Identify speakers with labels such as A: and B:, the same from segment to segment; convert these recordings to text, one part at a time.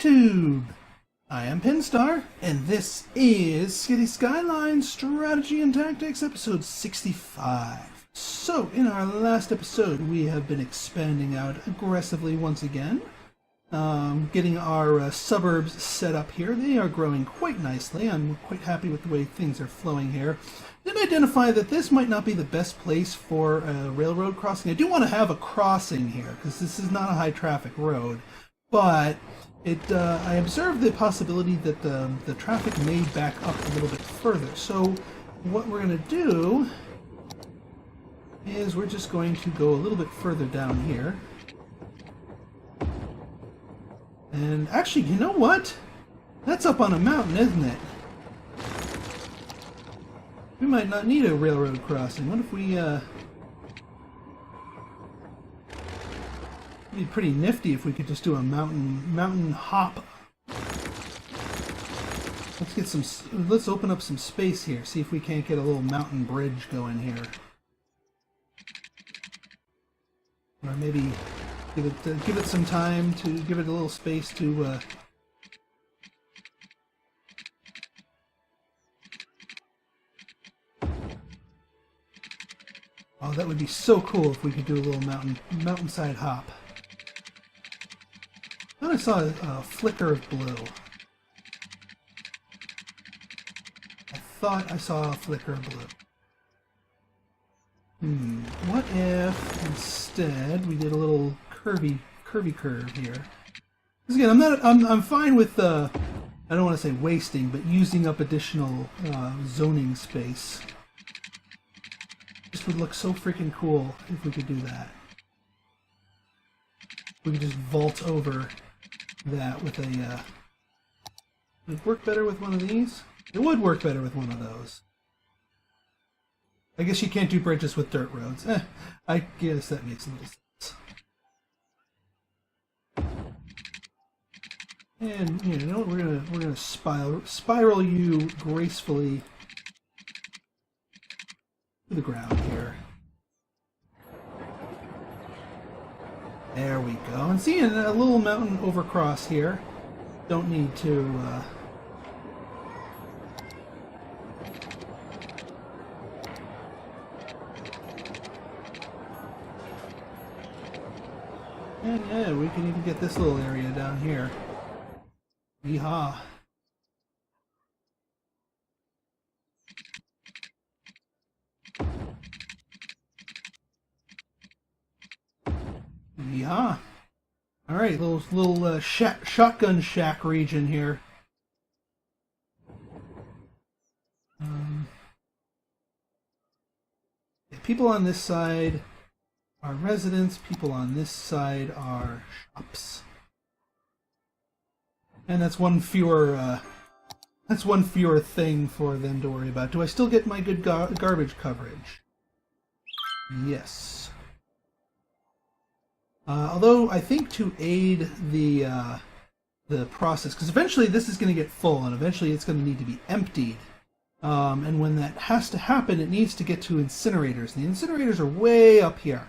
A: YouTube! I am Pinstar, and this is Skylines Strategy and Tactics episode 65. So, in our last episode, we have been expanding out aggressively once again, getting our suburbs set up here. They are growing quite nicely. I'm quite happy with the way things are flowing here. Did identify that this might not be the best place for a railroad crossing. I do want to have a crossing here, because this is not a high-traffic road, but I observed the possibility that the traffic may back up a little bit further. So what we're going to do is we're just going to go a little bit further down here. And actually, you know what? That's up on a mountain, isn't it? We might not need a railroad crossing. What if we, it'd be pretty nifty if we could just do a mountain hop. Let's open up some space here. See if we can't get a little mountain bridge going here. Or maybe give it some time to give it a little space to oh, that would be so cool if we could do a little mountainside hop. I thought I saw a flicker of blue. I thought I saw a flicker of blue. What if instead we did a little curvy curve here? Because again, I'm fine with I don't want to say wasting, but using up additional zoning space. This would look so freaking cool if we could do that. We could just vault over that with a would it work better with one of these? It would work better with one of those. I guess you can't do bridges with dirt roads. I guess that makes a little sense. And you know what? We're gonna spiral you gracefully to the ground here. There we go. And see, a little mountain overcross here. Don't need to. And yeah, we can even get this little area down here. Yeehaw. Yeehaw. Alright, little shotgun shack region here. People on this side are residents, people on this side are shops. And that's one fewer thing for them to worry about. Do I still get my good garbage coverage? Yes. Although I think to aid the process, because eventually this is going to get full, and eventually it's going to need to be emptied. And when that has to happen, it needs to get to incinerators. And the incinerators are way up here.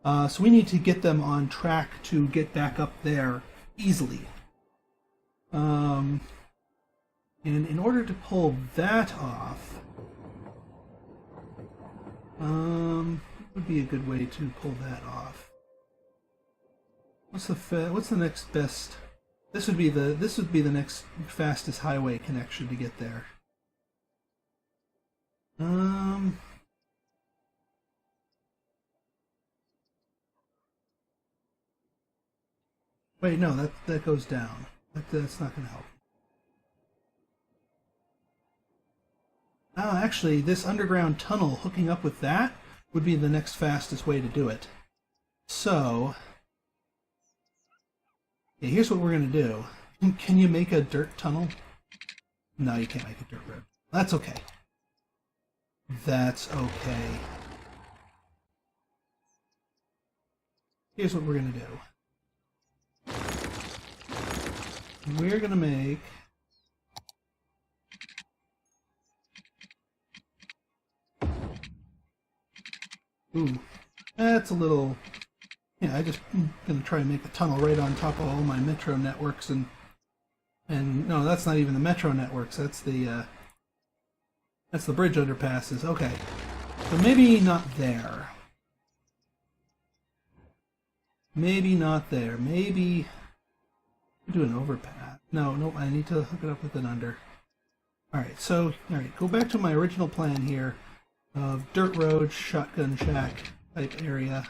A: So we need to get them on track to get back up there easily. And in order to pull that off, what would be a good way to pull that off? What's the next best? This would be the next fastest highway connection to get there. Wait, no, that goes down. That's not going to help. Actually, this underground tunnel hooking up with that would be the next fastest way to do it. So, yeah, here's what we're going to do. Can you make a dirt tunnel? No, you can't make a dirt road. That's okay. That's okay. Here's what we're going to do. We're going to make ooh, that's a little, yeah, I'm going to try and make a tunnel right on top of all my metro networks and And no, that's not even the metro networks. That's the bridge underpasses. Okay, so maybe not there. Maybe not there. Maybe do an overpass. No, I need to hook it up with an under. Alright, so, go back to my original plan here of dirt road, shotgun shack type area.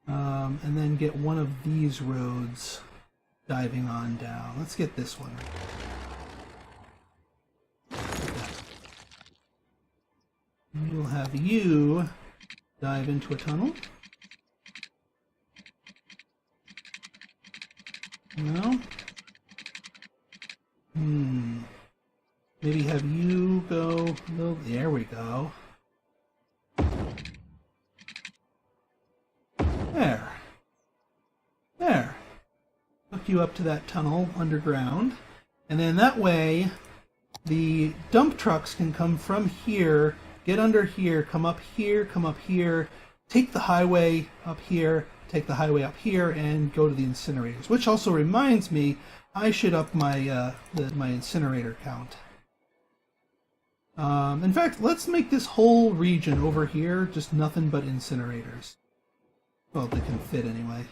A: And then get one of these roads diving on down. Let's get this one. We'll have you dive into a tunnel. No? Maybe have you go... No, there we go. There. Hook you up to that tunnel underground. And then that way, the dump trucks can come from here, get under here, come up here, take the highway up here, take the highway up here, and go to the incinerators. Which also reminds me, I should up my my incinerator count. In fact, let's make this whole region over here just nothing but incinerators. Well, they can fit anyway.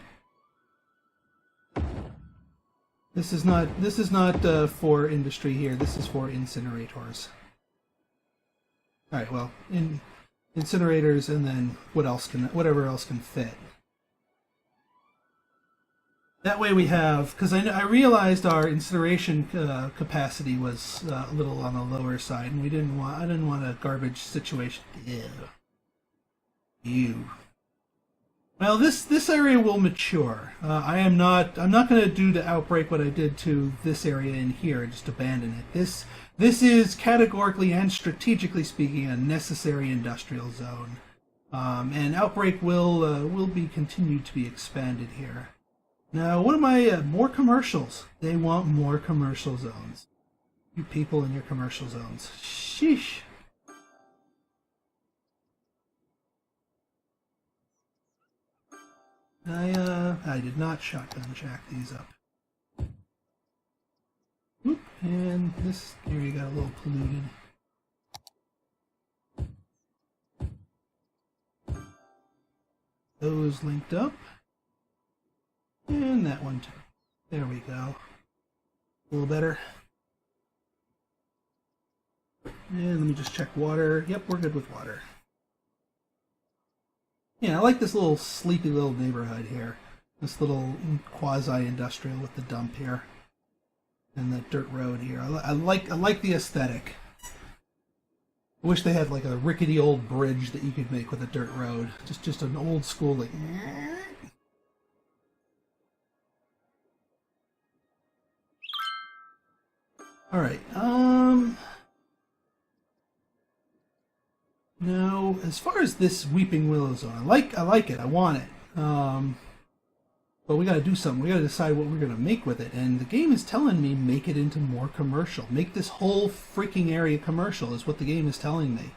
A: This is not for industry here. This is for incinerators. All right. Well, incinerators, and then whatever else can fit. That way we have, because I realized our incineration capacity was a little on the lower side, and I didn't want a garbage situation. Ew. Well, this area will mature. I'm not going to do to Outbreak what I did to this area in here and just abandon it. This is categorically and strategically speaking a necessary industrial zone, and Outbreak will be continued to be expanded here. Now, what am I? More commercials. They want more commercial zones. You people in your commercial zones. Sheesh. I did not shotgun jack these up. Oop, and this area got a little polluted. Those linked up. And that one too. There we go. A little better. And let me just check water. Yep, we're good with water. Yeah, I like this little sleepy little neighborhood here. This little quasi-industrial with the dump here. And the dirt road here. I like the aesthetic. I wish they had like a rickety old bridge that you could make with a dirt road. Just an old school like... Alright, now, as far as this Weeping Willow Zone, I like it, I want it, but we gotta do something, we gotta decide what we're gonna make with it, and the game is telling me make it into more commercial, make this whole freaking area commercial is what the game is telling me,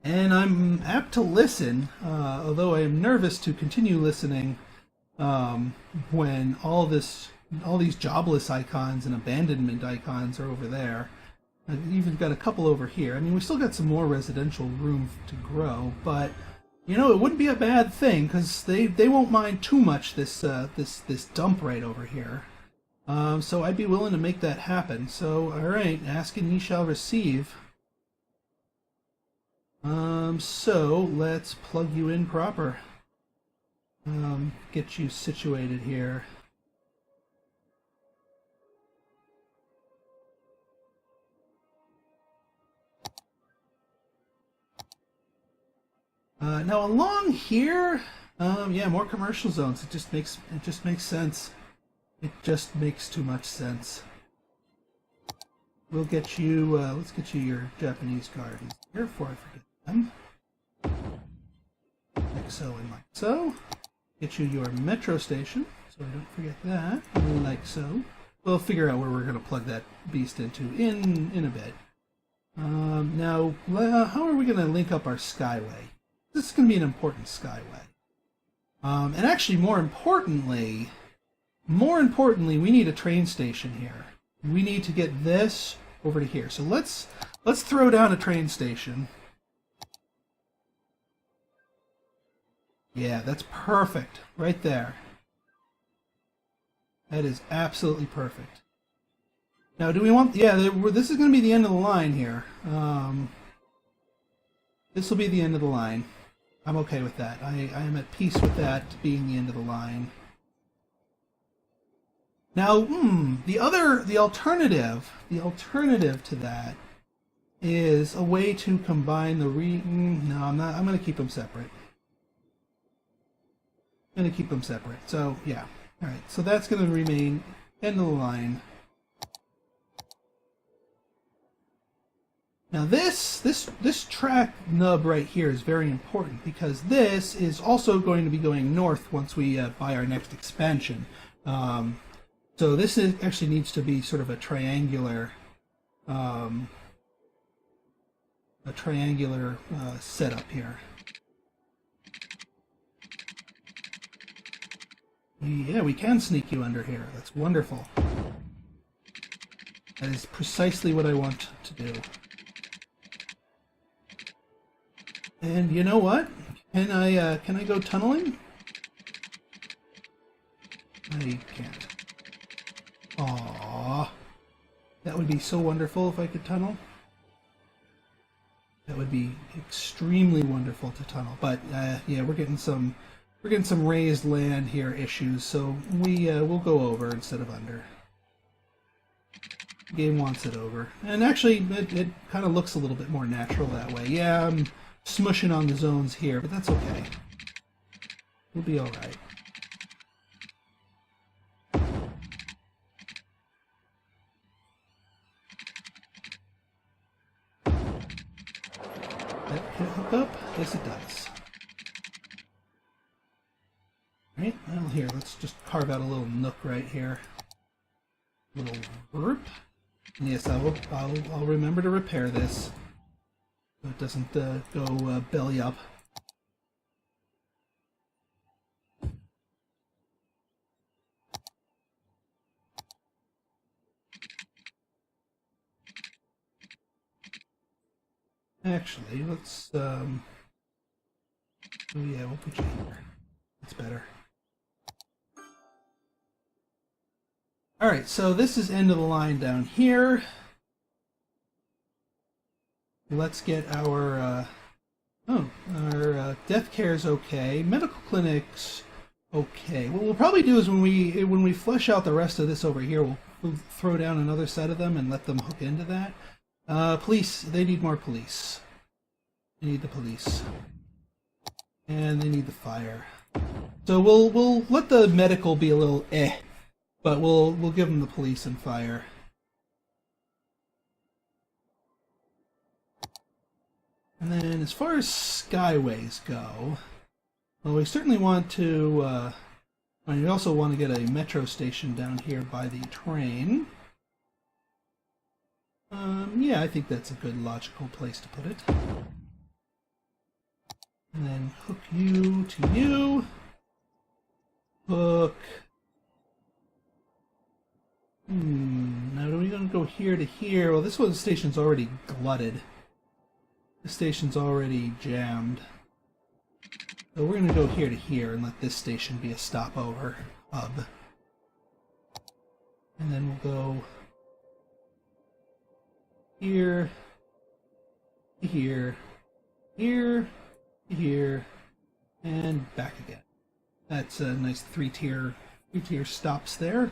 A: and I'm apt to listen, although I am nervous to continue listening, when all these jobless icons and abandonment icons are over there. I've even got a couple over here. I mean, we still got some more residential room to grow, but you know, it wouldn't be a bad thing because they won't mind too much this dump right over here. So I'd be willing to make that happen. So all right, ask and ye shall receive. So let's plug you in proper. Get you situated here. Now along here, yeah, more commercial zones. It just makes sense. It just makes too much sense. We'll get you. Let's get you your Japanese gardens here before I forget them. Like so and like so. Get you your metro station, so I don't forget that. Like so. We'll figure out where we're going to plug that beast into in a bit. Now, how are we going to link up our skyway? This is going to be an important skyway. And actually, more importantly, more importantly, we need a train station here. We need to get this over to here. So let's throw down a train station. Yeah, that's perfect right there. That is absolutely perfect. Now, do we want... Yeah, this is going to be the end of the line here. This will be the end of the line. I'm okay with that. I am at peace with that being the end of the line. Now, the alternative to that is a way to combine the no, I'm not. I'm going to keep them separate. I'm going to keep them separate. So, yeah. All right. So that's going to remain end of the line. Now this track nub right here is very important because this is also going to be going north once we buy our next expansion. So this actually needs to be sort of a triangular setup here. Yeah, we can sneak you under here. That's wonderful. That is precisely what I want to do. And you know what? Can I go tunneling? I can't. Aww. That would be so wonderful if I could tunnel. That would be extremely wonderful to tunnel. But yeah, we're getting some raised land here issues, so we'll go over instead of under. The game wants it over, and actually it kind of looks a little bit more natural that way. Yeah, I'm smushing on the zones here, but that's okay. We'll be all right. That can hook up? Yes, it does. Right, well here, let's just carve out a little nook right here. Little burp. And yes, I'll remember to repair this so it doesn't go belly up. Actually, let's oh yeah, we'll put you here. That's better. Alright, so this is end of the line down here. Let's get our death care's okay. Medical clinic's okay. What we'll probably do is when we flesh out the rest of this over here, we'll throw down another set of them and let them hook into that. Police, they need more police. They need the police. And they need the fire. So we'll let the medical be a little but we'll give them the police and fire. And then as far as skyways go, well, we certainly want to we also want to get a metro station down here by the train. Yeah, I think that's a good logical place to put it. And then hook you to you. Hook. Now are we going to go here to here? Well, this one station's already glutted. This station's already jammed. So we're going to go here to here and let this station be a stopover hub. And then we'll go here, here, here, here, and back again. That's a nice three-tier stops there.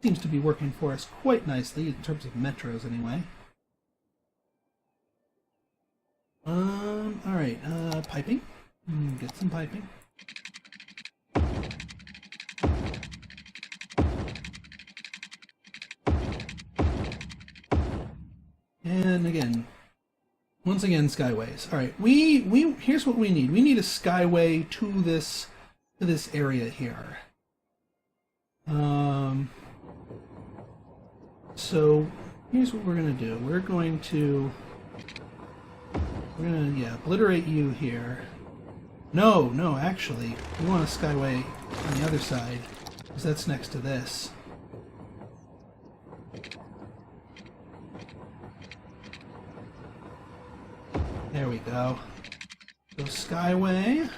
A: Seems to be working for us quite nicely in terms of metros, anyway. All right. Piping. Get some piping. And again, once again, skyways. All right. Here's what we need. We need a skyway to this area here. So here's what we're going to do. We're going to obliterate you here. No, actually, we want a skyway on the other side because that's next to this. There we go. Go Skyway.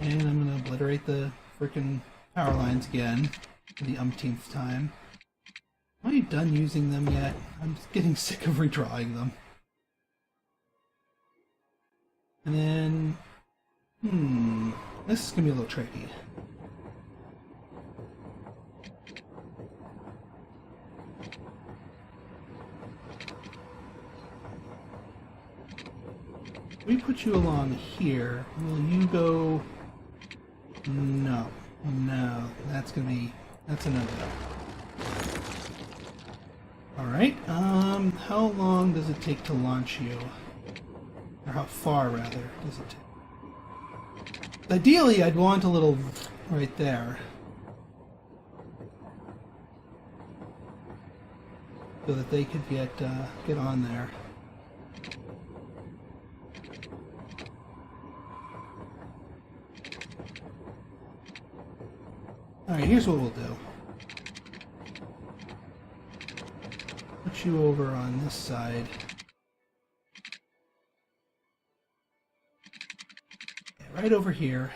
A: And I'm going to obliterate the frickin' power lines again for the umpteenth time. Am I done using them yet? I'm just getting sick of redrawing them. And then... this is going to be a little tricky. We put you along here. Will you go... No. No. That's gonna be... That's a no-go. Alright, how long does it take to launch you? Or how far, rather, does it take? Ideally, I'd want a little right there. So that they could get on there. Alright, here's what we'll do. Put you over on this side. Yeah, right over here.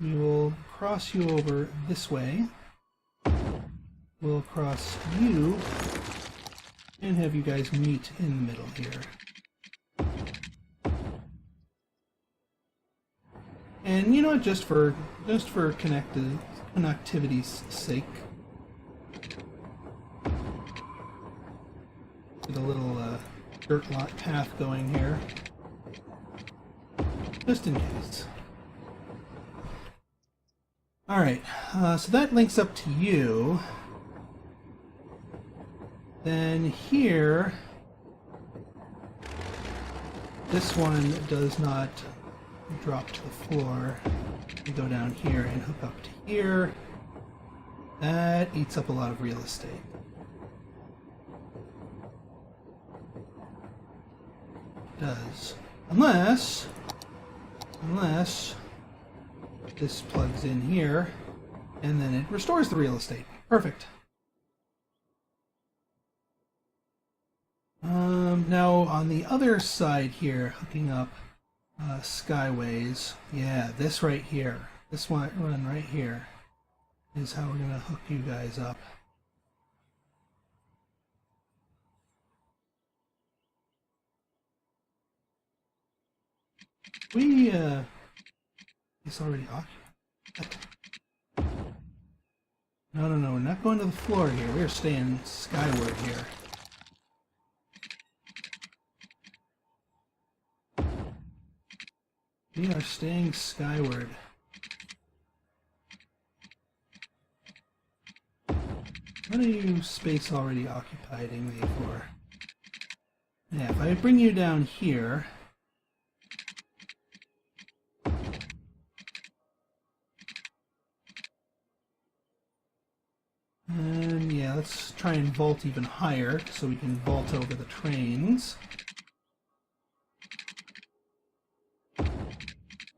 A: We will cross you over this way. We'll cross you and have you guys meet in the middle here. And you know what, just for connectivity's sake, get a little dirt lot path going here, just in case. Alright, so that links up to you. Then here, this one does not drop to the floor. We go down here and hook up to here. That eats up a lot of real estate. It does. Unless this plugs in here and then it restores the real estate. Perfect. Now on the other side here, hooking up Skyways. Yeah, this right here. This one run right here is how we're going to hook you guys up. It's already occupied. No, we're not going to the floor here. We're staying skyward here. We are staying skyward. What are you space already occupying me for? Yeah, if I bring you down here... And yeah, let's try and vault even higher so we can vault over the trains.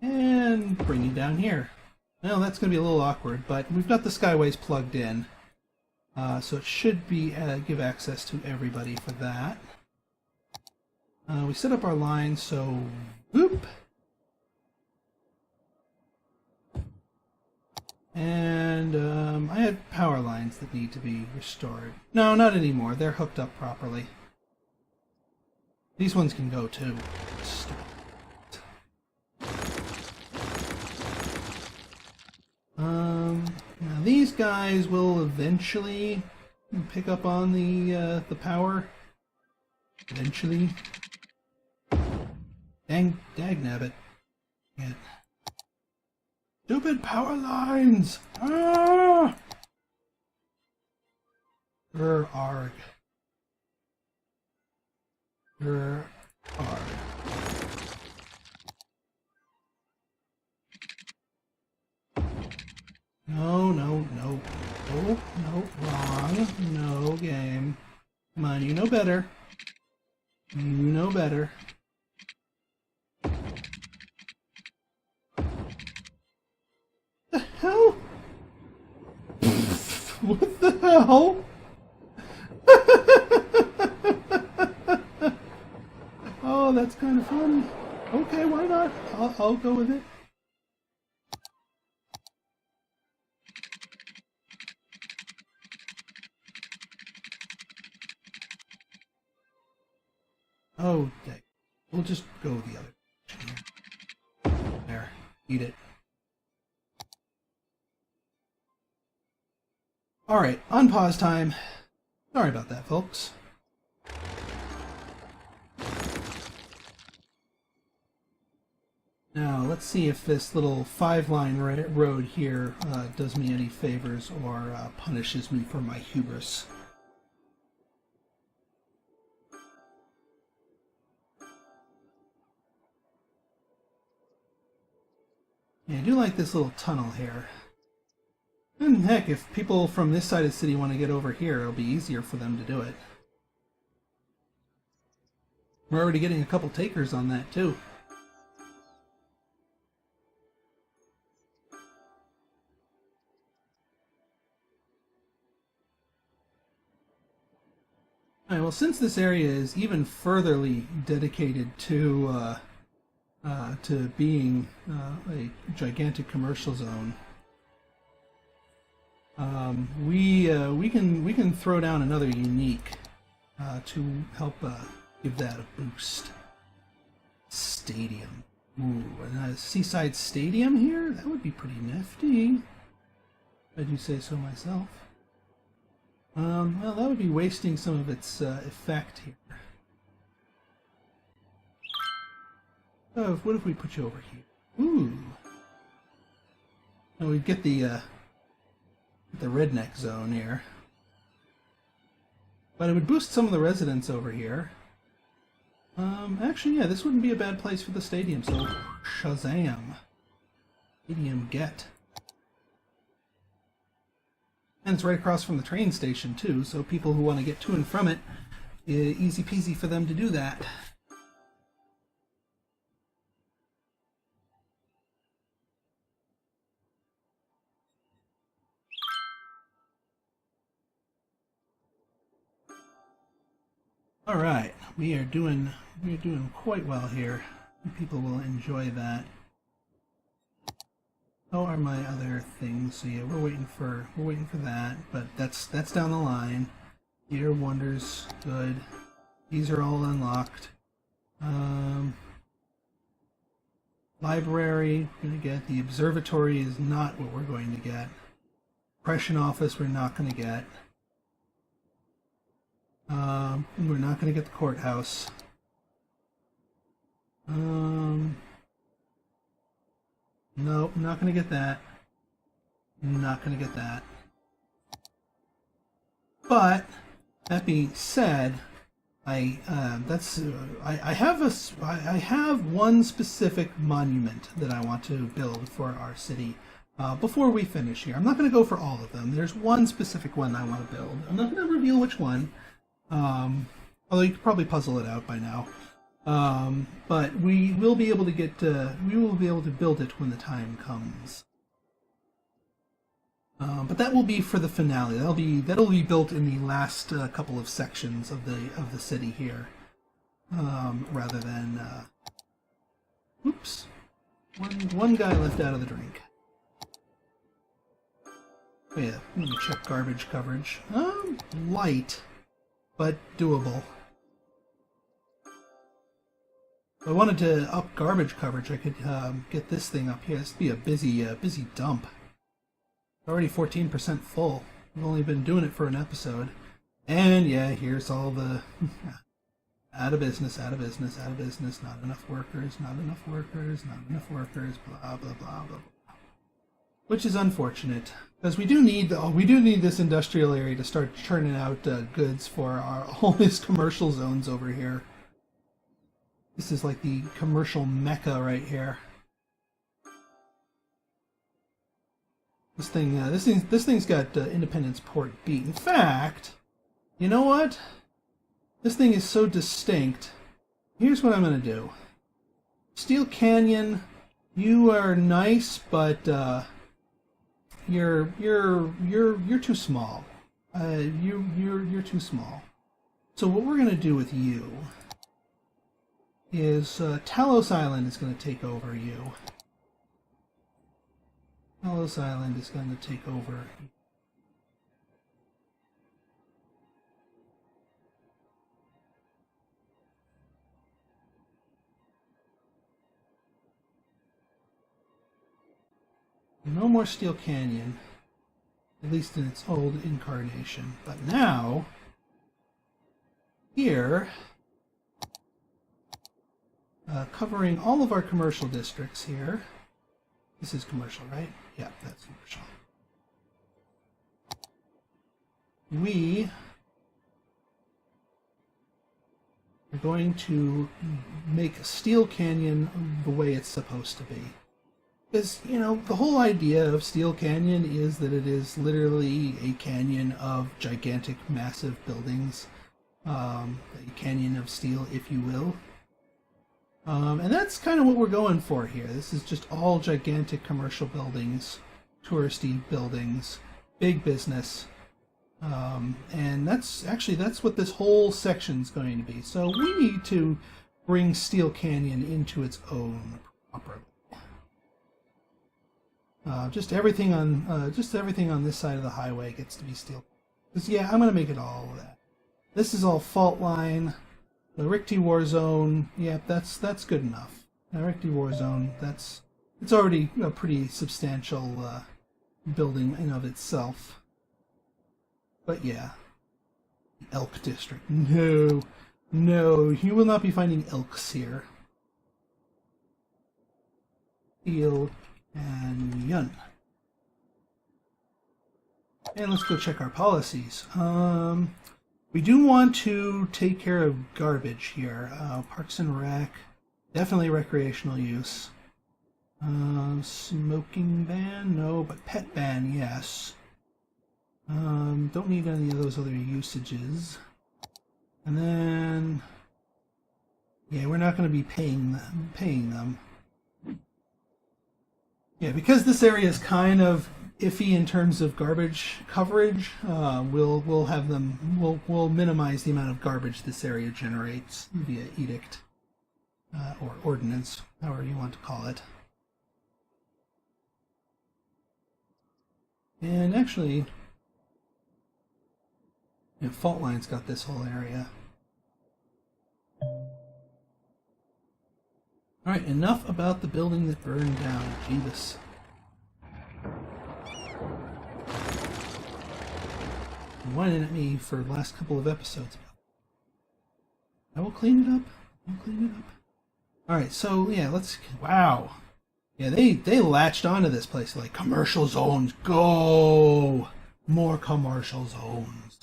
A: And bring you down here. Well, that's going to be a little awkward, but we've got the Skyways plugged in. So it should be give access to everybody for that. We set up our line, so whoop. And I have power lines that need to be restored. No, not anymore. They're hooked up properly. These ones can go too. Now these guys will eventually pick up on the power. Eventually. Dagnabbit. Yeah. Stupid power lines! Ah! Arg. Arg. No, wrong. No game. Come on, you know better. You know better. The hell? What the hell? Oh, that's kind of funny. Okay, why not? I'll go with it. Oh, dang. We'll just go the other direction. There. Eat it. Alright, on pause time. Sorry about that, folks. Now, let's see if this little 5-line road here does me any favors or punishes me for my hubris. Yeah, I do like this little tunnel here. And heck, if people from this side of the city want to get over here, it'll be easier for them to do it. We're already getting a couple takers on that, too. Alright, well, since this area is even furtherly dedicated to being a gigantic commercial zone, we can throw down another unique to help give that a boost. Stadium. Ooh, and a seaside stadium here? That would be pretty nifty. If I do say so myself. Well, that would be wasting some of its effect here. Oh, what if we put you over here? Ooh. And we'd get the redneck zone here. But it would boost some of the residents over here. Actually, yeah, this wouldn't be a bad place for the stadium, so Shazam. Stadium get. And it's right across from the train station, too, so people who want to get to and from it, easy peasy for them to do that. Alright, we're doing quite well here. People will enjoy that. How are my other things? So yeah, we're waiting for that, but that's down the line. Theater Wonders, good. These are all unlocked. Library, we're gonna get. The observatory is not what we're going to get. Impression office, we're not gonna get. We're not gonna get the courthouse. Nope, not going to get that. Not going to get that. But that being said, I have one specific monument that I want to build for our city before we finish here. I'm not going to go for all of them. There's one specific one I want to build. I'm not going to reveal which one, although you could probably puzzle it out by now. But we will be able to get we will be able to build it when the time comes. But that will be for the finale. That'll be built in the last couple of sections of the city here, rather than. Oops, one guy left out of the drink. Oh yeah, let me check garbage coverage. Light, but doable. If I wanted to up garbage coverage, I could get this thing up here. This would be a busy dump. Already 14% full. We've only been doing it for an episode. And yeah, here's all the out of business, not enough workers, not enough workers, blah blah blah blah. Which is unfortunate, because we do need this industrial area to start churning out goods for all these commercial zones over here. This is like the commercial mecca right here. This thing's got Independence Port beat. In fact, you know what? This thing is so distinct here's what I'm going to do. Steel Canyon, you are nice, but you're too small. You're too small. So what we're going to do with you is Talos Island is going to take over you. Talos Island is going to take over. No more Steel Canyon, at least in its old incarnation. But now, here, covering all of our commercial districts here. This is commercial, right? Yeah, that's commercial. We are going to make Steel Canyon the way it's supposed to be. Because, you know, the whole idea of Steel Canyon is that it is literally a canyon of gigantic, massive buildings. A canyon of steel, if you will. And that's kind of what we're going for here. This is just all gigantic commercial buildings, touristy buildings, big business. And that's what this whole section's going to be. So we need to bring Steel Canyon into its own properly. Just everything on this side of the highway gets to be steel. Because yeah, I'm gonna make it all of that. This is all fault line. The Richti War Zone, yeah, that's good enough. The Richti War Zone, it's already a pretty substantial building in of itself. But yeah, Elk District. No, you will not be finding elks here. Steel Canyon. And let's go check our policies. We do want to take care of garbage here. Parks and Rec, definitely recreational use. Smoking ban, no, but pet ban, yes. Don't need any of those other usages. And then, yeah, we're not going to be paying them. Yeah, because this area is kind of iffy in terms of garbage coverage. We'll have them. We'll minimize the amount of garbage this area generates via edict or ordinance, however you want to call it. And actually, yeah, fault line's got this whole area. All right, enough about the building that burned down. Jesus. Whining at me for the last couple of episodes. I will clean it up. Alright, so yeah, wow. Yeah, they latched onto this place like commercial zones. Go! More commercial zones.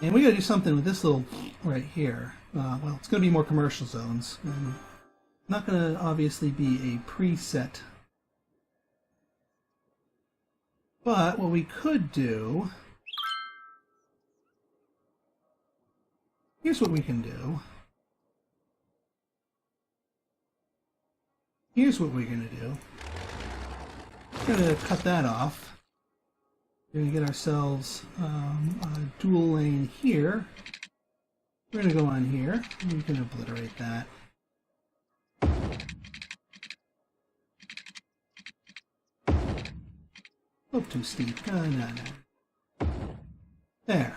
A: And we gotta do something with this little right here. Well, it's gonna be more commercial zones. Not gonna obviously be a preset. But what we could do, here's what we can do. Here's what we're going to do. We're going to cut that off. We're going to get ourselves a dual lane here. We're going to go on here. We can obliterate that. Oh, too steep. No. There.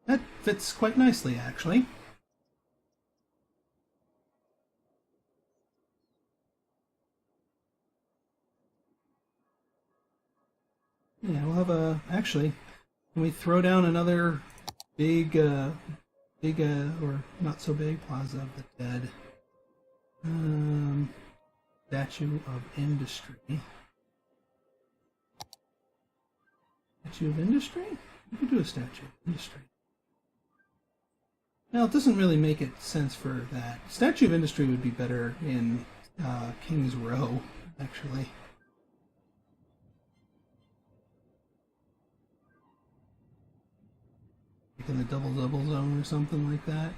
A: That fits quite nicely, actually. Yeah, we'll have a... Actually, can we throw down another big, or not so big, Plaza of the Dead? Statue of Industry. Statue of Industry? We could do a Statue of Industry. Well, it doesn't really make it sense for that. Statue of Industry would be better in King's Row, actually. Like in the double-double zone or something like that.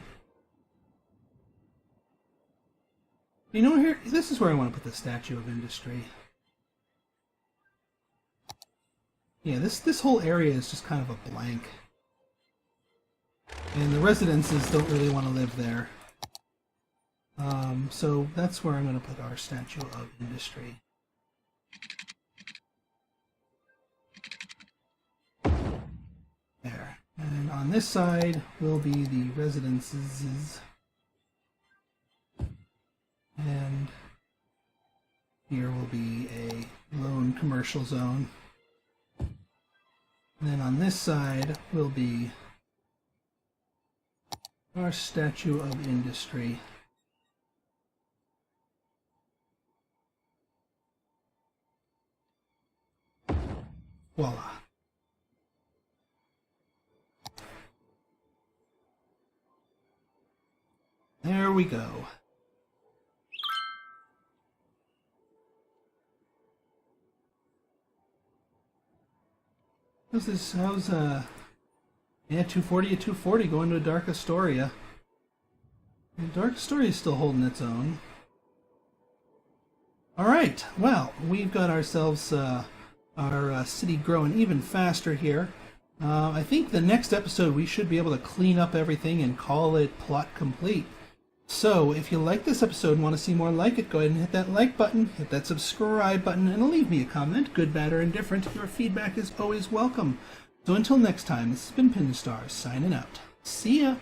A: You know, here, this is where I want to put the Statue of Industry. Yeah, this whole area is just kind of a blank. And the residences don't really want to live there. So that's where I'm going to put our Statue of Industry. There. And on this side will be the residences. And here will be a lone commercial zone. And then on this side will be our Statue of Industry. Voila. There we go. How's yeah, 240 at 240 going to a Dark Astoria. Dark Astoria is still holding its own. Alright, well, we've got ourselves our city growing even faster here. I think the next episode we should be able to clean up everything and call it plot complete. So, if you like this episode and want to see more like it, go ahead and hit that like button, hit that subscribe button, and leave me a comment, good, bad, or indifferent. Your feedback is always welcome. So until next time, this has been Pinstar, signing out. See ya!